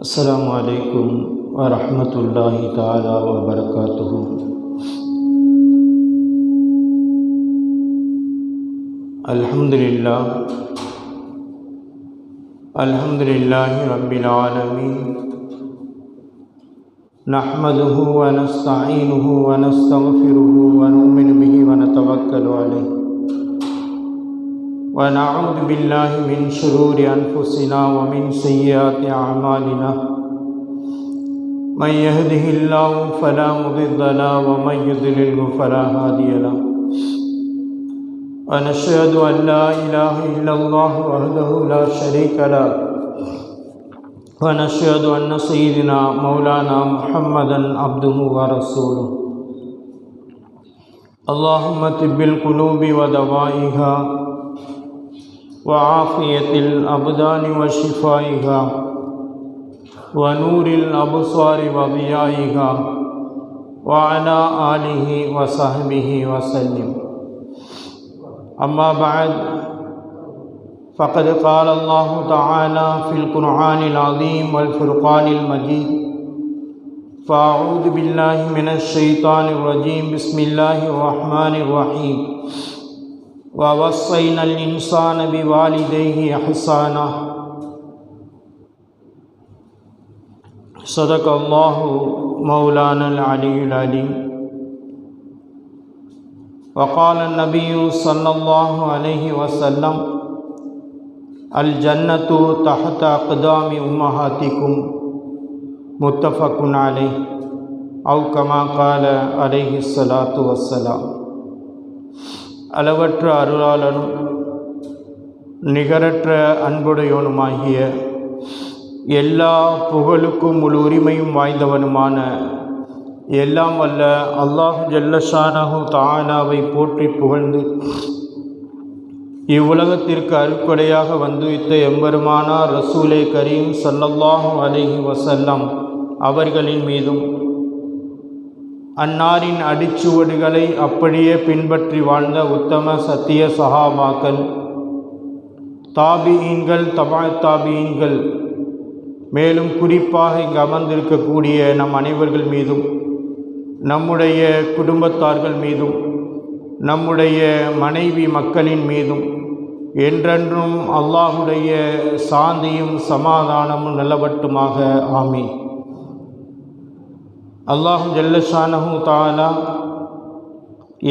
السلام عليكم ورحمة الله تعالى وبركاته. الحمد لله رب العالمين، نحمده ونستعينه ونستغفره ونؤمن به ونتوكل عليه، ونعوذ بالله من شرور أنفسنا ومن سيئات أعمالنا، من يهده الله فلا مضل له ومن يضلل فلا هادي له، ونشهد أن لا إله إلا الله وحده لا شريك له، ونشهد أن سيدنا مولانا محمدا عبده ورسوله. اللهم طب القلوب ودوائها وعافية الأبدان وشفائها ونور الأبصار وضيائها وعلى آله وصحبه وسلم. أما بعد، فقد قال الله تعالى في القرآن العظيم والفرقان المجيد: فأعوذ بالله من الشيطان الرجيم، بسم الله الرحمن الرحيم. ووصينا الإنسان بوالديه إحسانا. صدق الله مولانا العلي العليم. وقال النبي صلى الله عليه وسلم: الجنة تحت أقدام أمهاتكم، متفق عليه، أو كما قال عليه الصلاة والسلام. அளவற்ற அருளாளனும் நிகரற்ற அன்புடையவனுமாகிய எல்லா புகழுக்கும் முழு உரிமையும் வாய்ந்தவனுமான எல்லாம் வல்ல அல்லாஹ் ஜல்லஷானஹு தஆலாவை போற்றி புகழ்ந்து, இவ்வுலகத்திற்கு அருட்கொடையாக வந்துவித்த எம்பெருமானார் ரசூலே கரீம் ஸல்லல்லாஹு அலைஹி வஸல்லம் அவர்களின் மீதும், அன்னாரின் அடிச்சுவடுகளை அப்படியே பின்பற்றி வாழ்ந்த உத்தம சத்திய சஹாபாக்கள், தாபிஈன்கள், தாபிஈன்கள், மேலும் குறிப்பாக இங்கு அமர்ந்திருக்கக்கூடிய நம் அனைவர்கள் மீதும், நம்முடைய குடும்பத்தார்கள் மீதும், நம்முடைய மனைவி மக்களின் மீதும் என்றென்றும் அல்லாஹுடைய சாந்தியும் சமாதானமும் நிலவட்டுமாக. ஆமீன். அல்லாஹு ஜல்லஷானஹு தஆலா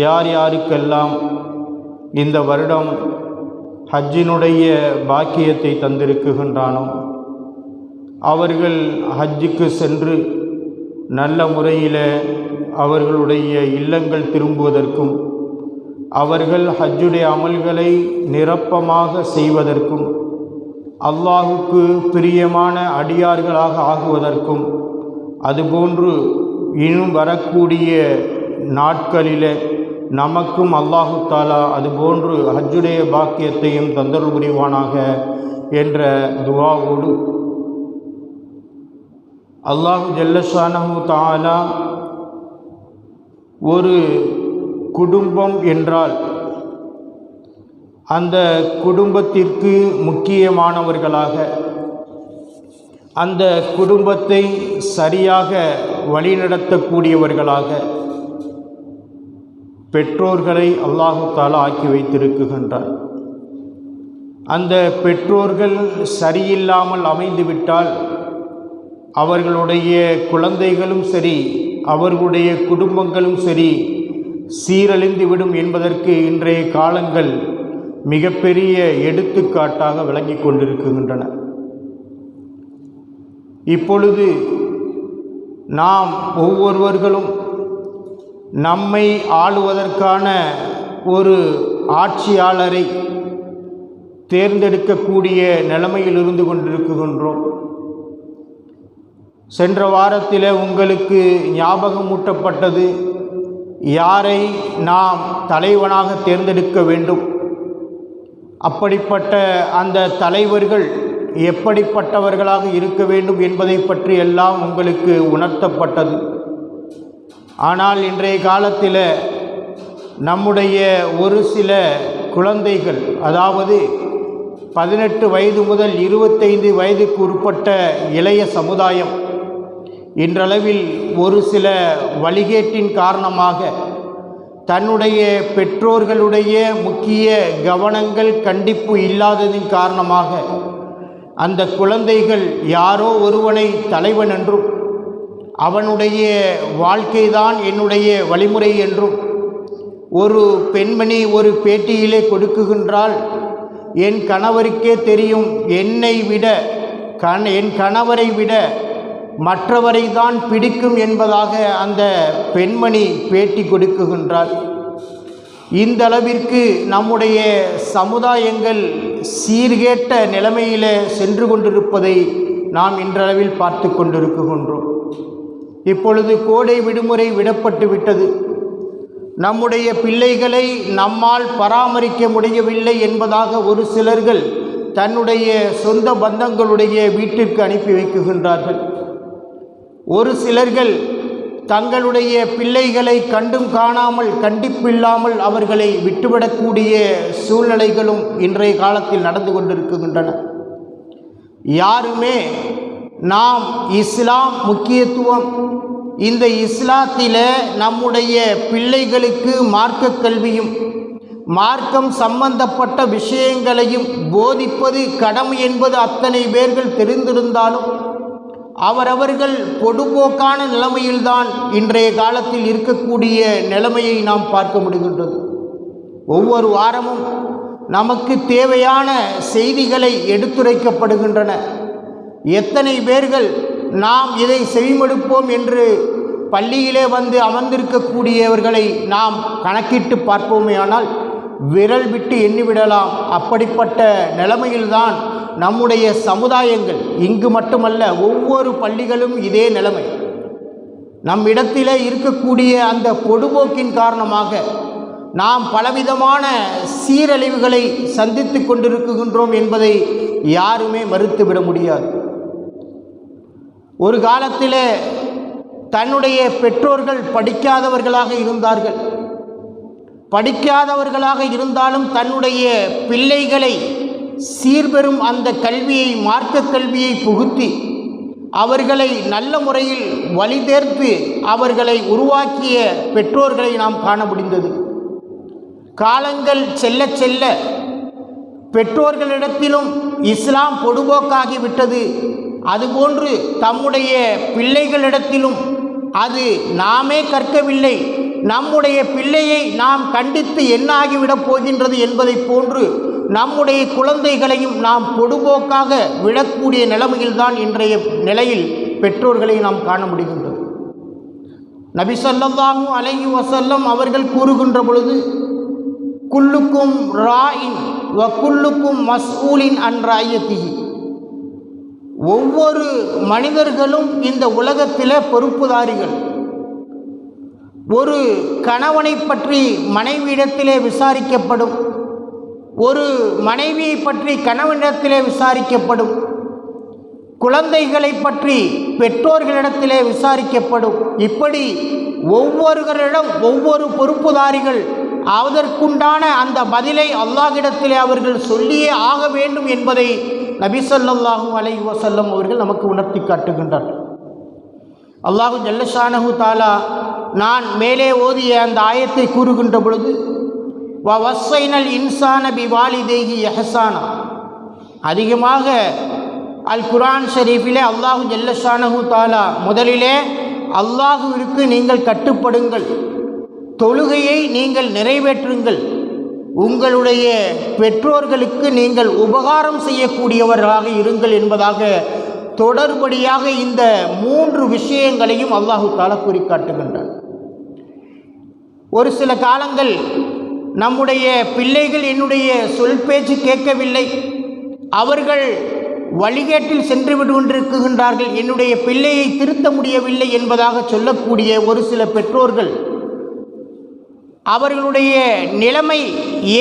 யார் யாருக்கெல்லாம் இந்த வருடம் ஹஜ்ஜினுடைய பாக்கியத்தை தந்திருக்குகின்றானோ அவர்கள் ஹஜ்ஜுக்கு சென்று நல்ல முறையில் அவர்களுடைய இல்லங்கள் திரும்புவதற்கும், அவர்கள் ஹஜ்ஜுடைய அமல்களை நிரப்பமாக செய்வதற்கும், அல்லாஹுக்கு பிரியமான அடியார்களாக ஆகுவதற்கும், அதுபோன்று இன்னும் வரக்கூடிய நாட்களில் நமக்கும் அல்லாஹு தாலா அதுபோன்று ஹஜ்ஜுடைய பாக்கியத்தையும் தந்தருள் புரிவானாக என்ற துஆவோடு, அல்லாஹு ஜல்லஷானஹு தஆலா ஒரு குடும்பம் என்றால் அந்த குடும்பத்திற்கு முக்கியமானவர்களாக, அந்த குடும்பத்தை சரியாக வழிநடத்தக்கூடியவர்களாக பெற்றோர்களை அல்லாஹு தஆலா ஆக்கி வைத்திருக்கின்றார். அந்த பெற்றோர்கள் சரியில்லாமல் அமைந்துவிட்டால் அவர்களுடைய குழந்தைகளும் சரி, அவர்களுடைய குடும்பங்களும் சரி சீரழிந்துவிடும் என்பதற்கு இன்றைய காலங்கள் மிகப்பெரிய எடுத்துக்காட்டாக விளங்கி கொண்டிருக்கின்றன. இப்பொழுது நாம் ஒவ்வொருவர்களும் நம்மை ஆளுவதற்கான ஒரு ஆட்சியாளரை தேர்ந்தெடுக்கக்கூடிய நிலைமையில் இருந்து கொண்டிருக்கின்றோம். சென்ற வாரத்தில் உங்களுக்கு ஞாபகமூட்டப்பட்டது, யாரை நாம் தலைவனாக தேர்ந்தெடுக்க வேண்டும், அப்படிப்பட்ட அந்த தலைவர்கள் எப்படிப்பட்டவர்களாக இருக்க வேண்டும் என்பதை பற்றி எல்லாம் உங்களுக்கு உணர்த்தப்பட்டது. ஆனால் இன்றைய காலத்தில் நம்முடைய ஒரு சில குழந்தைகள், அதாவது 18 வயது முதல் 25 வயதுக்கு உட்பட்ட இளைய சமுதாயம் இன்றளவில் ஒரு சில வழிகேட்டின் காரணமாக தன்னுடைய பெற்றோர்களுடைய முக்கிய கவனங்கள் கண்டிப்பு இல்லாததின் காரணமாக அந்த குழந்தைகள் யாரோ ஒருவனை தலைவன் என்றும் அவனுடைய வாழ்க்கைதான் என்னுடைய வழிமுறை என்றும் ஒரு பெண்மணி ஒரு பேட்டியிலே கொடுக்குகின்றால், என் கணவருக்கே தெரியும் என்னை விட என் கணவரை விட மற்றவரை தான் பிடிக்கும் என்பதாக அந்த பெண்மணி பேட்டி கொடுக்குகின்றார். இந்த அளவிற்கு நம்முடைய சமுதாயங்கள் சீர்கேட்ட நிலைமையில் சென்று கொண்டிருப்பதை நாம் இன்றளவில் பார்த்து கொண்டிருக்கின்றோம். இப்பொழுது கோடை விடுமுறை விடப்பட்டு விட்டது. நம்முடைய பிள்ளைகளை நம்மால் பராமரிக்க முடியவில்லை என்பதாக ஒரு சிலர்கள் தன்னுடைய சொந்த பந்தங்களுடைய வீட்டிற்கு அனுப்பி வைக்குகின்றார்கள். ஒரு சிலர்கள் தங்களுடைய பிள்ளைகளை கண்டும் காணாமல் கண்டிப்பில்லாமல் அவர்களை விட்டுவிடக்கூடிய சூழ்நிலைகளும் இன்றைய காலத்தில் நடந்து கொண்டிருக்கின்றன. யாருமே நாம் இஸ்லாம் முக்கியத்துவம், இந்த இஸ்லாத்தில நம்முடைய பிள்ளைகளுக்கு மார்க்க கல்வியும் மார்க்கம் சம்பந்தப்பட்ட விஷயங்களையும் போதிப்பது கடமை என்பது அத்தனை பேர்கள் தெரிந்திருந்தாலும் அவரவர்கள் பொடுபோக்கான நிலைமையில்தான் இன்றைய காலத்தில் இருக்கக்கூடிய நிலைமையை நாம் பார்க்க முடிகின்றது. ஒவ்வொரு வாரமும் நமக்கு தேவையான செய்திகளை எடுத்துரைக்கப்படுகின்றன. எத்தனை பேர்கள் நாம் இதை செவிமடுப்போம் என்று பள்ளியிலே வந்து அமர்ந்திருக்கக்கூடியவர்களை நாம் கணக்கிட்டு பார்ப்போமேயானால் விரல் விட்டு எண்ணிவிடலாம். அப்படிப்பட்ட நிலைமையில்தான் நம்முடைய சமுதாயங்கள், இங்கு மட்டுமல்ல ஒவ்வொரு பள்ளிகளும் இதே நிலைமை. நம் இடத்திலே இருக்கக்கூடிய அந்த பொடுபோக்கின் காரணமாக நாம் பலவிதமான சீரழிவுகளை சந்தித்து கொண்டிருக்கின்றோம் என்பதை யாருமே மறுத்துவிட முடியாது. ஒரு காலத்திலே தன்னுடைய பெற்றோர்கள் படிக்காதவர்களாக இருந்தார்கள். படிக்காதவர்களாக இருந்தாலும் தன்னுடைய பிள்ளைகளை சீர்பெறும் அந்த கல்வியை, மார்க்க கல்வியை புகுத்தி அவர்களை நல்ல முறையில் வழிதேர்த்து அவர்களை உருவாக்கிய பெற்றோர்களை நாம் காண முடிந்தது. காலங்கள் செல்ல செல்ல பெற்றோர்களிடத்திலும் இஸ்லாம் பொடுபோக்காகிவிட்டது. அதுபோன்று தம்முடைய பிள்ளைகளிடத்திலும் அது நாமே கற்கவில்லை, நம்முடைய பிள்ளையை நாம் கண்டித்து என்ன ஆகிவிடப் போகின்றது என்பதை போன்று நம்முடைய குழந்தைகளையும் நாம் பொடுபோக்காக விடக்கூடிய நிலைமையில்தான் இன்றைய நிலையில் பெற்றோர்களை நாம் காண முடிகின்றது. நபி ஸல்லல்லாஹு அலைஹி வஸல்லம் அவர்கள் கூறுகின்ற பொழுது, குல்லுக்கும் ராயின் வ குல்லுக்கும் மஸ்ஊலின் அன் ராயத்திஹி, ஒவ்வொரு மனிதர்களும் இந்த உலகத்திலே பொறுப்புதாரிகள். ஒரு கணவனை பற்றி மனைவியிடத்திலே விசாரிக்கப்படும், ஒரு மனைவியை பற்றி கணவனிடத்திலே விசாரிக்கப்படும், குழந்தைகளை பற்றி பெற்றோர்களிடத்திலே விசாரிக்கப்படும். இப்படி ஒவ்வொருவரிடம் ஒவ்வொரு பொறுப்புதாரிகள் அதற்குண்டான அந்த பதிலை அல்லாஹ்விடத்திலே அவர்கள் சொல்லியே ஆக வேண்டும் என்பதை நபி ஸல்லல்லாஹு அலைஹி வஸல்லம் அவர்கள் நமக்கு உணர்த்தி காட்டுகின்றார்கள். அல்லாஹு ஜல்ல ஷானஹு தஆலா நான் மேலே ஓதிய அந்த ஆயத்தை கூறுகின்ற பொழுது, வஸ்ஸைனல் இன்சான பிவாலிதைஹி இஹ்சானா, அதிகமாக அல் குர்ஆன் ஷரீஃபிலே அல்லாஹு ஜல்ல ஷானஹு தஆலா முதலிலே அல்லாஹுவிற்கு நீங்கள் கட்டுப்படுங்கள், தொழுகையை நீங்கள் நிறைவேற்றுங்கள், உங்களுடைய பெற்றோர்களுக்கு நீங்கள் உபகாரம் செய்யக்கூடியவர்களாக இருங்கள் என்பதாக தொடர்படியாக இந்த 3 விஷயங்களையும் அல்லாஹு தஆலா கூறி காட்டுகின்றார். ஒரு சில காலங்கள் நம்முடைய பிள்ளைகள் என்னுடைய சொல் பேச்சு கேட்கவில்லை, அவர்கள் வழிகேட்டில் சென்று கொண்டிருக்கின்றார்கள், என்னுடைய பிள்ளையை திருத்த முடியவில்லை என்பதாக சொல்லக்கூடிய ஒரு சில பெற்றோர்கள் அவர்களுடைய நிலைமை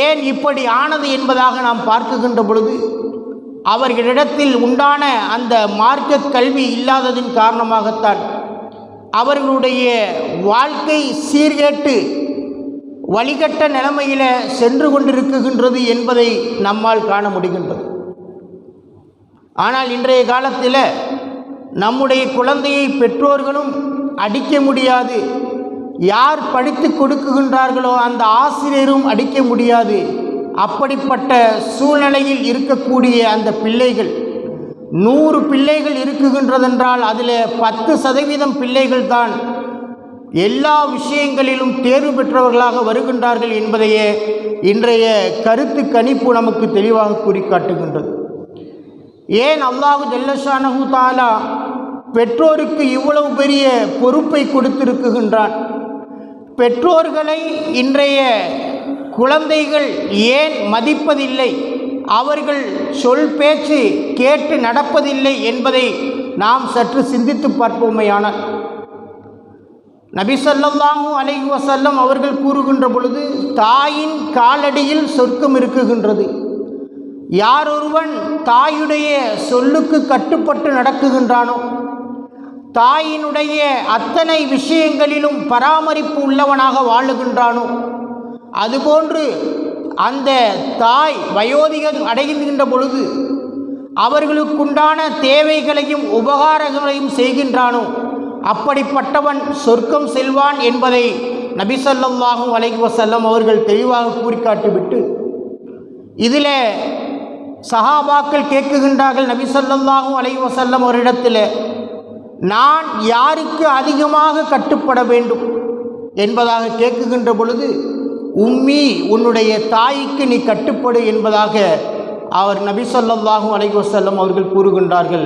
ஏன் இப்படி ஆனது என்பதாக நாம் பார்க்குகின்ற பொழுது, அவர்களிடத்தில் உண்டான அந்த மார்க்க கல்வி இல்லாததின் காரணமாகத்தான் அவர்களுடைய வாழ்க்கை சீர்கேட்டு வழிகட்ட நிலைமையில் சென்று கொண்டிருக்கின்றது என்பதை நம்மால் காண முடிகின்றது. ஆனால் இன்றைய காலத்தில் நம்முடைய குழந்தையை பெற்றோர்களும் அடிக்க முடியாது, யார் படித்து கொடுக்குகின்றார்களோ அந்த ஆசிரியரும் அடிக்க முடியாது. அப்படிப்பட்ட சூழ்நிலையில் இருக்கக்கூடிய அந்த பிள்ளைகள் 100 பிள்ளைகள் இருக்குகின்றதென்றால் அதில் 10% பிள்ளைகள் தான் எல்லா விஷயங்களிலும் தேர்வு பெற்றவர்களாக வருகின்றார்கள் என்பதையே இன்றைய கருத்து கணிப்பு நமக்கு தெளிவாக குறிக்காட்டுகின்றது. ஏன் அல்லாஹு ஜல்லஷானஹு தஆலா பெற்றோருக்கு இவ்வளவு பெரிய பொறுப்பை கொடுத்திருக்கின்றான்? பெற்றோர்களை இன்றைய குழந்தைகள் ஏன் மதிப்பதில்லை, அவர்கள் சொல் பேச்சு கேட்டு நடப்பதில்லை என்பதை நாம் சற்று சிந்தித்து பார்ப்போமேயானால், நபி ஸல்லல்லாஹு அலைஹி வஸல்லம் அவர்கள் கூறுகின்ற பொழுது, தாயின் காலடியில் சொர்க்கம் இருக்குகின்றது. யாரொருவன் தாயுடைய சொல்லுக்கு கட்டுப்பட்டு நடக்குகின்றானோ, தாயினுடைய அத்தனை விஷயங்களிலும் பராமரிப்பு உள்ளவனாக வாழுகின்றானோ, அதுபோன்று அந்த தாய் வயோதிகம் அடைகின்ற பொழுது அவர்களுக்குண்டான தேவைகளையும் உபகாரங்களையும் செய்கின்றானோ, அப்படிப்பட்டவன் சொர்க்கம் செல்வான் என்பதை நபி ஸல்லல்லாஹு அலைஹி வஸல்லம் அவர்கள் தெளிவாக கூறிக்காட்டிவிட்டு, இதில் சஹாபாக்கள் கேட்குகின்றார்கள் நபி ஸல்லல்லாஹு அலைஹி வஸல்லம் அவரிடத்தில், நான் யாருக்கு அதிகமாக கட்டுப்பட வேண்டும் என்பதாக கேட்குகின்ற பொழுது, உம்மி, உன்னுடைய தாய்க்கு நீ கட்டுப்படு என்பதாக அவர் நபி ஸல்லல்லாஹு அலைஹி வஸல்லம் அவர்கள் கூறுகின்றார்கள்.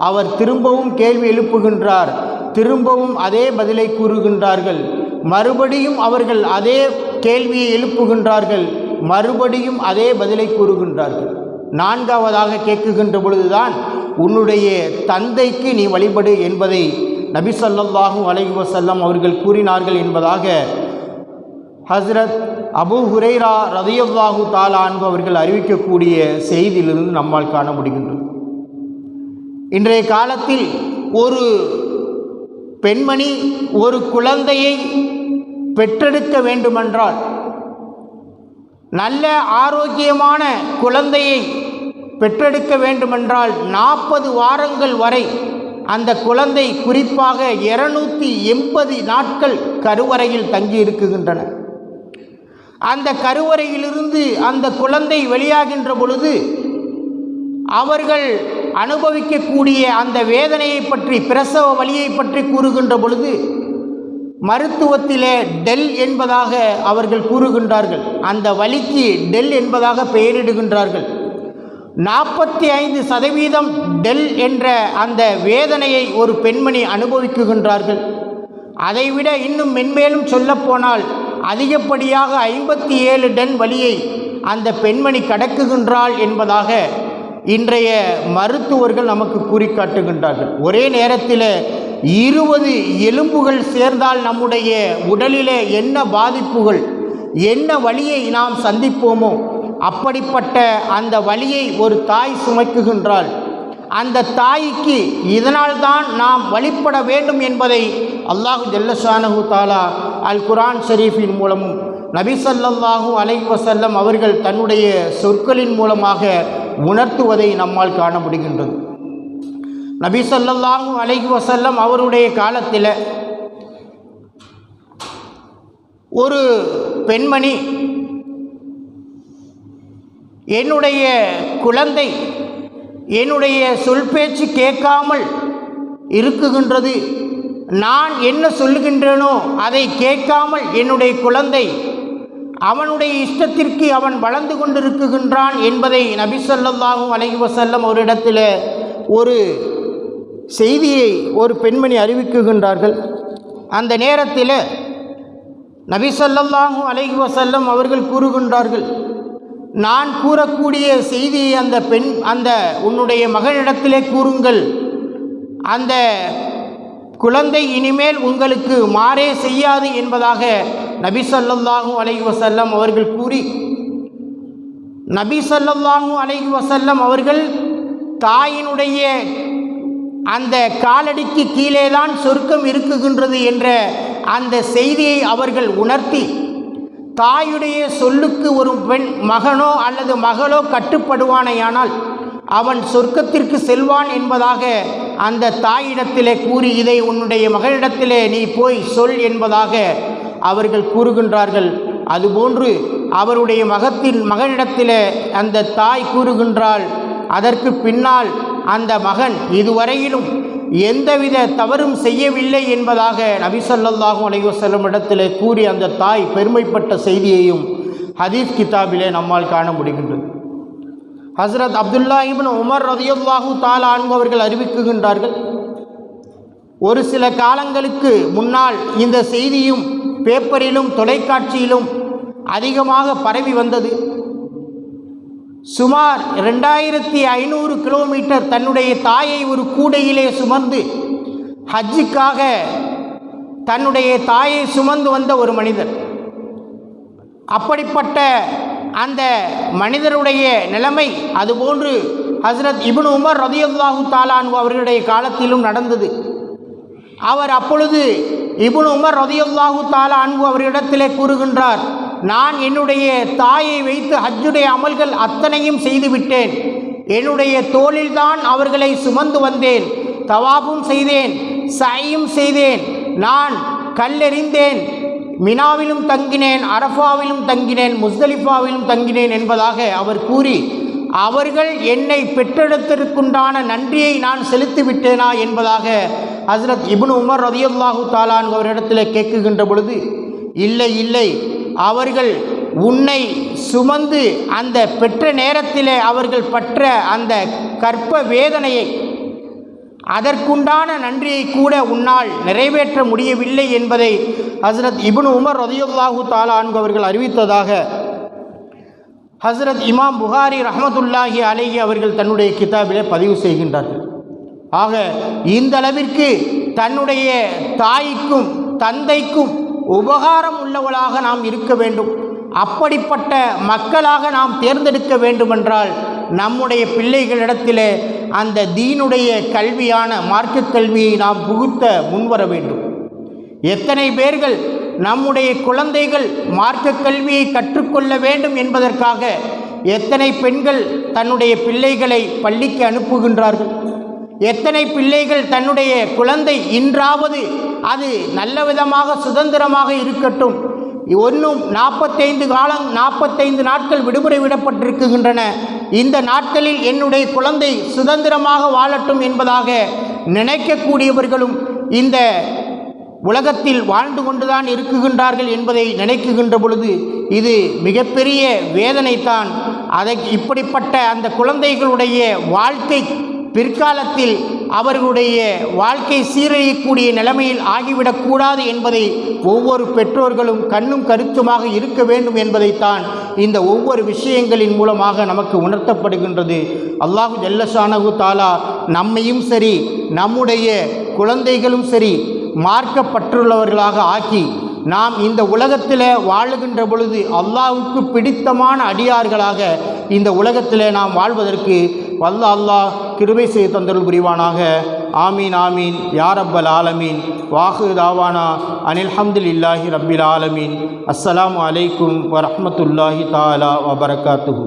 அவர் திரும்பவும் கேள்வி எழுப்புகின்றார், திரும்பவும் அதே பதிலை கூறுகின்றார்கள். மறுபடியும் அவர்கள் அதே கேள்வியை எழுப்புகின்றார்கள், மறுபடியும் அதே பதிலை கூறுகின்றார்கள். 4வதாக கேட்குகின்ற பொழுதுதான், உன்னுடைய தந்தைக்கு நீ வழிபடு என்பதை நபி ஸல்லல்லாஹு அலைஹி வஸல்லம் அவர்கள் கூறினார்கள் என்பதாக ஹஸ்ரத் அபூ ஹுரைரா ரலியல்லாஹு தஆலா அன்ஹு அவர்கள் அறிவிக்கக்கூடிய செய்தியிலிருந்து நம்மால் காண முடிகின்றது. இன்றைய காலத்தில் ஒரு பெண்மணி ஒரு குழந்தையை பெற்றெடுக்க வேண்டுமென்றால், நல்ல ஆரோக்கியமான குழந்தையை பெற்றெடுக்க வேண்டுமென்றால் 40 வாரங்கள் வரை அந்த குழந்தை குறிப்பாக 280 நாட்கள் கருவறையில் தங்கி இருக்குகின்றன. அந்த கருவறையிலிருந்து அந்த குழந்தை வெளியாகின்ற பொழுது அவர்கள் அனுபவிக்கக்கூடிய அந்த வேதனையை பற்றி, பிரசவ வலியை பற்றி கூறுகின்ற பொழுது மருத்துவத்திலே டெல் என்பதாக அவர்கள் கூறுகின்றார்கள். அந்த வலிக்கு டெல் என்பதாக பெயரிடுகின்றார்கள். 45% டெல் என்ற அந்த வேதனையை ஒரு பெண்மணி அனுபவிக்குகின்றார்கள். அதைவிட இன்னும் மென்மேலும் சொல்லப்போனால் அதிகப்படியாக 57 டென் வலியை அந்த பெண்மணி கடக்குகின்றாள் என்பதாக இன்றைய மருத்துவர்கள் நமக்கு கூறி காட்டுகின்றார்கள். ஒரே நேரத்தில் 20 எலும்புகள் சேர்ந்தால் நம்முடைய உடலிலே என்ன பாதிப்புகள், என்ன வலியை நாம் சந்திப்போமோ அப்படிப்பட்ட அந்த வலியை ஒரு தாய் சுமக்குகின்றாள். அந்த தாய்க்கு இதனால்தான் நாம் வழிபட வேண்டும் என்பதை அல்லாஹு ஜல்லஷானஹு தஆலா அல் குர்ஆன் ஷரீஃபின் மூலமும் நபி ஸல்லல்லாஹு அலைஹி வஸல்லம் அவர்கள் தன்னுடைய சொற்களின் மூலமாக உணர்த்துவதை நம்மால் காண முடிகின்றது. நபி ஸல்லல்லாஹு அலைஹி வஸல்லம் அவருடைய காலத்தில் ஒரு பெண்மணி, என்னுடைய குழந்தை என்னுடைய சொல் பேச்சு கேட்காமல் இருக்குகின்றது, நான் என்ன சொல்லுகின்றேனோ அதை கேட்காமல் என்னுடைய குழந்தை அவனுடைய இஷ்டத்திற்கு அவன் வளர்ந்து கொண்டிருக்குகின்றான் என்பதை நபி ஸல்லல்லாஹு அலைஹி வஸல்லம் அவரிடத்தில் ஒரு செய்தியை ஒரு பெண்மணி அறிவிக்குகின்றார்கள். அந்த நேரத்தில் நபி ஸல்லல்லாஹு அலைஹி வஸல்லம் அவர்கள் கூறுகின்றார்கள், நான் கூறக்கூடிய செய்தியை அந்த உன்னுடைய மகனிடத்திலே கூறுங்கள், அந்த குழந்தை இனிமேல் உங்களுக்கு மாறே செய்யாது என்பதாக நபி ஸல்லல்லாஹு அலைஹி வஸல்லம் அவர்கள் கூறி, நபி ஸல்லல்லாஹு அலைஹி வஸல்லம் அவர்கள் தாயினுடைய அந்த காலடிக்கு கீழே தான் சொர்க்கம் இருக்குகின்றது என்ற அந்த செய்தியை அவர்கள் உணர்த்தி, தாயுடைய சொல்லுக்கு ஒரு பெண் மகனோ அல்லது மகளோ கட்டுப்படுவானேயானால் அவன் சொர்க்கத்திற்கு செல்வான் என்பதாக அந்த தாயிடத்திலே கூறி, இதை உன்னுடைய மகளிடத்திலே நீ போய் சொல் என்பதாக அவர்கள் கூறுகின்றார்கள். அதுபோன்று அவருடைய மகனிடத்திலே அந்த தாய் கூறுகின்றாள். அதற்கு பின்னால் அந்த மகன் இதுவரையிலும் எந்தவித தவறும் செய்யவில்லை என்பதாக நபி ஸல்லல்லாஹு அலைஹி வஸல்லம் இடத்திலே கூறி அந்த தாய் பெருமைப்பட்ட செய்தியையும் ஹதீஸ் கிதாபிலே நம்மால் காண முடிகின்றது. ஹஸ்ரத் அப்துல்லா இப்னு உமர் ரலியல்லாஹு தஆலா அன்ஹு அவர்கள் அறிவிக்குகின்றார்கள், ஒரு சில காலங்களுக்கு முன்னால் இந்த செய்தியும் பேப்பரிலும் தொலைக்காட்சியிலும் அதிகமாக பரவி வந்தது. சுமார் 2500 கிலோமீட்டர் தன்னுடைய தாயை ஒரு கூடையிலே சுமந்து ஹஜ்ஜுக்காக தன்னுடைய தாயை சுமந்து வந்த ஒரு மனிதர். அப்படிப்பட்ட அந்த மனிதருடைய நிலைமை அதுபோன்று ஹஸ்ரத் இப்னு உமர் ரலியல்லாஹு தஆலா அன்ஹு அவர்களுடைய காலத்திலும் நடந்தது. அவர் அப்பொழுது இப்னு உமர் ரலியல்லாஹு தஆலா அன்ஹு அவரிடத்திலே கூறுகின்றார், நான் என்னுடைய தாயை வைத்து ஹஜ்ஜுடைய அமல்கள் அத்தனையும் செய்துவிட்டேன். என்னுடைய தோளில்தான் அவர்களை சுமந்து வந்தேன். தவாஃபும் செய்தேன், சையும் செய்தேன், நான் கல்லெறிந்தேன், மினாவிலும் தங்கினேன், அரஃபாவிலும் தங்கினேன், முஸ்தலிஃபாவிலும் தங்கினேன் என்பதாக அவர் கூறி, அவர்கள் என்னை பெற்றெடுத்திருக்குண்டான நன்றியை நான் செலுத்திவிட்டேனா என்பதாக ஹஸ்ரத் இப்னு உமர் ரலியல்லாஹு தஆலா அன்ஹு அவரிடத்தில் கேட்குகின்ற பொழுது, இல்லை இல்லை, அவர்கள் உன்னை சுமந்து அந்த பெற்ற நேரத்திலே அவர்கள் பற்ற அந்த கற்ப வேதனையை, அதற்குண்டான நன்றியை கூட உன்னால் நிறைவேற்ற முடியவில்லை என்பதை ஹஸ்ரத் இப்னு உமர் ரலியல்லாஹு தஆலா அன்ஹு அவர்கள் அறிவித்ததாக ஹஸ்ரத் இமாம் புகாரி ரஹ்மத்துல்லாஹி அலைஹி அவர்கள் தன்னுடைய கிதாபிலே பதிவு செய்கின்றார்கள். ஆக இந்த அளவிற்கு தன்னுடைய தாய்க்கும் தந்தைக்கும் உபகாரம் உள்ளவளாக நாம் இருக்க வேண்டும். அப்படிப்பட்ட மக்களாக நாம் தேர்ந்தெடுக்க வேண்டுமென்றால் நம்முடைய பிள்ளைகளிடத்திலே அந்த தீனுடைய கல்வியான மார்க்க கல்வியை நாம் புகுத்த முன்வர வேண்டும். எத்தனை பேர்கள் நம்முடைய குழந்தைகள் மார்க்க கல்வியை கற்றுக்கொள்ள வேண்டும் என்பதற்காக எத்தனை பெண்கள் தன்னுடைய பிள்ளைகளை பள்ளிக்கு அனுப்புகின்றார்கள். எத்தனை பிள்ளைகள் தன்னுடைய குழந்தை இன்றாவது அது நல்ல விதமாக சுதந்திரமாக இருக்கட்டும், இன்னும் 45 நாட்கள் விடுமுறை விடப்பட்டிருக்கின்றன, இந்த நாட்களில் என்னுடைய குழந்தை சுதந்திரமாக வாழட்டும் என்பதாக நினைக்கக்கூடியவர்களும் இந்த உலகத்தில் வாழ்ந்து கொண்டுதான் இருக்குகின்றார்கள் என்பதை நினைக்குகின்ற பொழுது இது மிகப்பெரிய வேதனைத்தான். இப்படிப்பட்ட அந்த குழந்தைகளுடைய வாழ்க்கை பிற்காலத்தில் அவர்களுடைய வாழ்க்கை சீரழியக்கூடிய நிலைமையில் ஆகிவிடக்கூடாது என்பதை ஒவ்வொரு பெற்றோர்களும் கண்ணும் கருத்துமாக இருக்க வேண்டும் என்பதைத்தான் இந்த ஒவ்வொரு விஷயங்களின் மூலமாக நமக்கு உணர்த்தப்படுகின்றது. அல்லாஹு ஜல்லஷானஹு தஆலா நம்மையும் சரி நம்முடைய குழந்தைகளும் சரி மார்க்கப்பட்டுள்ளவர்களாக ஆக்கி நாம் இந்த உலகத்தில் வாழுகின்ற பொழுது அல்லாஹ்வுக்கு பிடித்தமான அடியார்களாக இந்த உலகத்தில் நாம் வாழ்வதற்கு வல்ல அல்லாஹ் கிருபை செய்து தந்தருள் புரிவானாக. ஆமீன் ஆமீன் யா ரப்பல் ஆலமீன். வாஹிரு தாவானா அனில் ஹம்துலில்லாஹி ரப்பில் ஆலமீன். அஸ்ஸலாமு அலைக்கும் வரஹ்மத்துல்லாஹி தஆலா வபரகாத்துஹு.